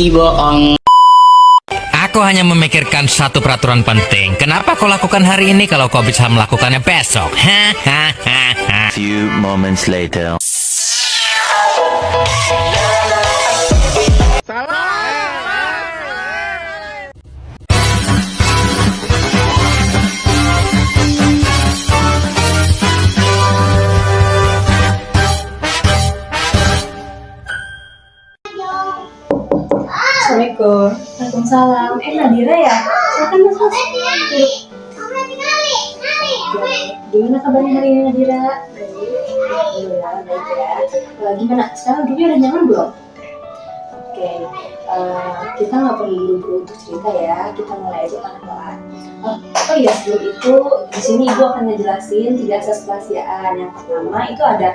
bohong. Aku hanya memikirkan satu peraturan penting. Kenapa kau lakukan hari ini kalau kau bisa melakukannya besok? Few moments later. Assalamualaikum. Waalaikumsalam. Nadira ya? Silakan masuk. Gimana kabarnya hari ini Nadira? Baik. Alhamdulillah baik ya. Gimana? Sekarang duduknya udah nyaman belum? Oke. Kita nggak perlu buru-buru untuk cerita ya. Kita mulai aja pelan-pelan. Oh iya, sebelum itu di sini Ibu akan ngejelasin 3 asas kerahasiaan. Yang pertama itu ada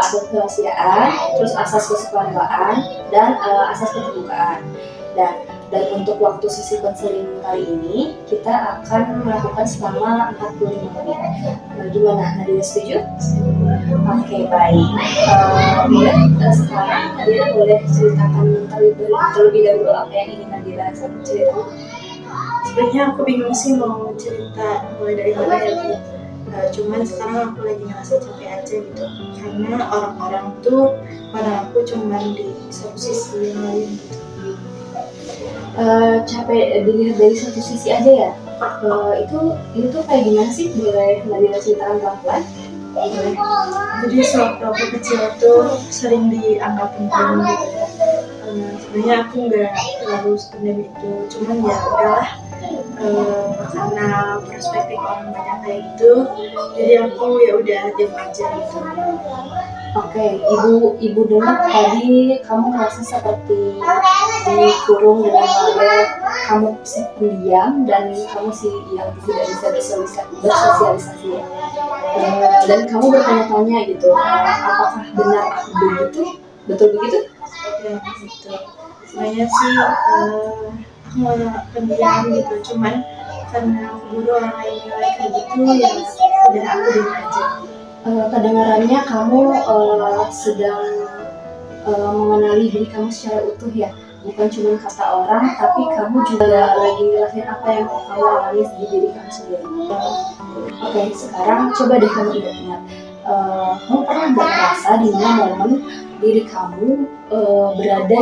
asas kerahasiaan, terus asas kesukarelawan, dan asas keterbukaan. Dan untuk waktu sesi konseling kali ini kita akan melakukan selama 45 menit. Gimana? Nadira setuju? Oke, baik. Sekarang Nadira boleh ceritakan terlebih dahulu apa yang ingin Nadira ceritakan. Sebenarnya aku bingung sih mau cerita mulai dari mana ya Bu. Cuman sekarang aku lagi ngerasa capek aja gitu, karena orang-orang tuh pada aku cuman di satu sisi yang lain gitu. Capek dilihat dari satu sisi aja ya. Itu kayak gimana sih? Boleh Nadira ceritakan pelan-pelan? Jadi sewaktu aku kecil tuh sering dianggap pendiam gitu ya. Sebenarnya aku nggak terlalu sependam itu, cuman ya udahlah. Karena perspektif orang banyak kayak gitu, jadi aku ya udah diam aja gitu. Oke, ibu dengar tadi kamu merasa seperti dikurung dengan label kamu si pendiam dan kamu si yang tidak bisa bersosialisasi ya. Dan kamu bertanya-tanya gitu, apakah benar aku begitu? Betul begitu? Ya gitu. Sebenarnya sih aku nggak pendiam gitu, cuman karena guru orang lain nilai kayak gitu ya udah aku diam aja. Kedengarannya kamu sedang mengenali diri kamu secara utuh ya, bukan cuma kata orang, tapi kamu juga lagi ngerasain apa yang kamu alami di diri kamu sendiri. Oke, sekarang coba deh kamu ingat-ingat, kamu pernah nggak merasa di mana momen diri kamu berada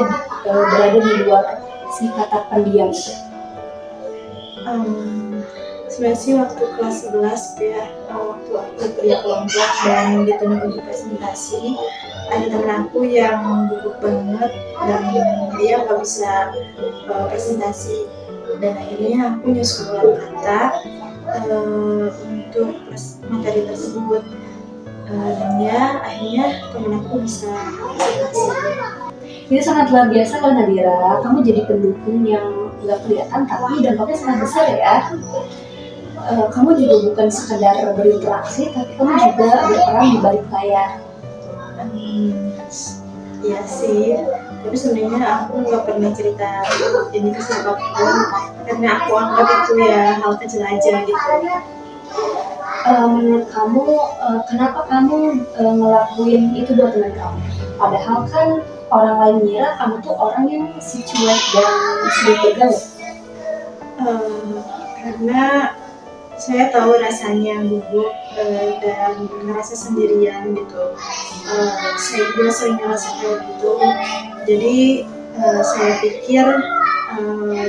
di luar si kata pendiam itu? Sebenarnya sih waktu kelas 11 ya, waktu aku kuliah kelompok dan ditunjuk untuk presentasi, ada temen aku yang gugup banget dan dia nggak bisa presentasi, dan akhirnya aku nyusun ulang kata untuk materi tersebut, dan ya akhirnya temen aku bisa presentasi. Ini sangat luar biasa loh Nadira, kamu jadi pendukung yang nggak kelihatan tapi dampaknya sangat besar ya. Kamu juga bukan sekedar berinteraksi, tapi kamu juga berperan di balik layar. Iya sih, tapi sebenarnya aku nggak pernah cerita ini ke siapapun karena aku anggap itu ya hal kecil aja gitu. Menurut kamu, kenapa kamu ngelakuin itu buat teman kamu? Padahal kan orang lain ngira kamu tuh orang yang si cuek dan sulit bergaul. Karena saya tahu rasanya gugup dan ngerasa sendirian gitu. Saya juga sering ngerasa kayak gitu. Jadi saya pikir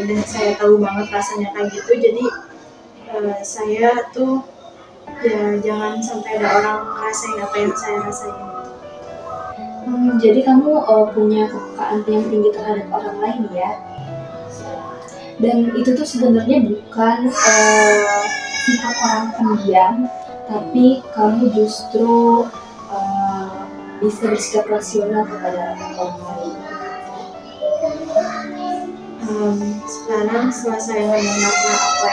dan saya tahu banget rasanya kayak gitu. Jadi saya tuh ya jangan sampai ada orang ngerasain apa yang saya rasain gitu. Jadi kamu punya kepekaan yang tinggi terhadap orang lain ya. Dan itu tuh sebenarnya bukan sifat orang pendiam, tapi kamu justru bisa bersikap rasional kepada orang lain. Sekarang setelah saya mendengar apa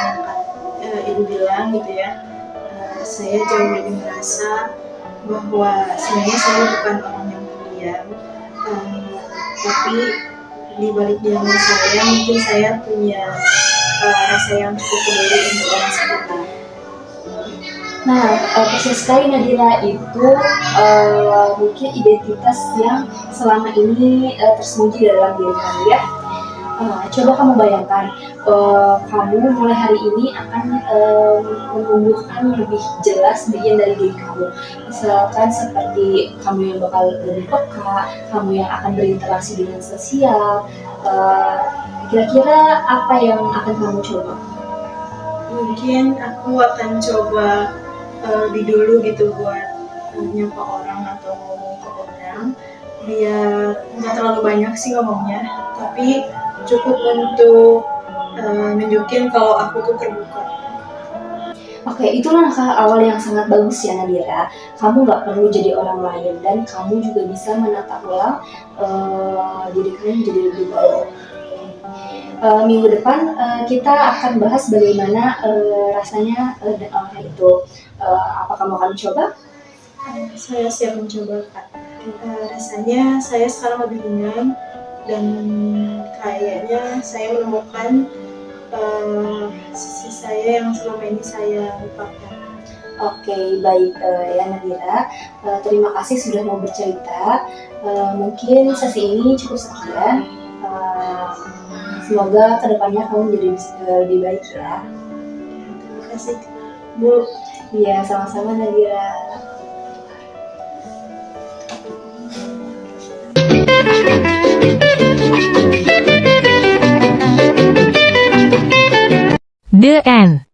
yang Ibu bilang gitu ya, saya jauh lebih merasa bahwa sebenarnya saya bukan orang yang pendiam, tapi di balik diamnya saya mungkin saya punya rasa yang cukup peduli untuk orang sekitar. Nah, persis sekali Nadira, itu mungkin identitas yang selama ini tersembunyi dalam diri kamu ya. Coba kamu bayangkan, kamu mulai hari ini akan menumbuhkan lebih jelas bagian dari diri kamu. Misalkan seperti kamu yang bakal lebih peka, kamu yang akan berinteraksi dengan sosial. Kira-kira apa yang akan kamu coba? Mungkin aku akan coba lebih dulu gitu buat nyapa orang atau ngomong ke orang, biar nggak terlalu banyak sih ngomongnya, tapi cukup untuk nunjukin kalau aku tuh terbuka. Oke, itu langkah awal yang sangat bagus ya Nadira. Kamu nggak perlu jadi orang lain dan kamu juga bisa menata ulang diri kamu menjadi lebih baik. Minggu depan kita akan bahas bagaimana rasanya itu. Apa kamu akan coba? Saya siap mencoba, Kak. Rasanya saya sekarang lebih ringan dan kayaknya saya menemukan sisi saya yang selama ini saya lupakan. Oke, baik ya Nadira. Terima kasih sudah mau bercerita. Mungkin sesi ini cukup sekian. Semoga kedepannya kamu menjadi lebih baik ya. Terima kasih, Bu. Iya, sama-sama Nadira. The End.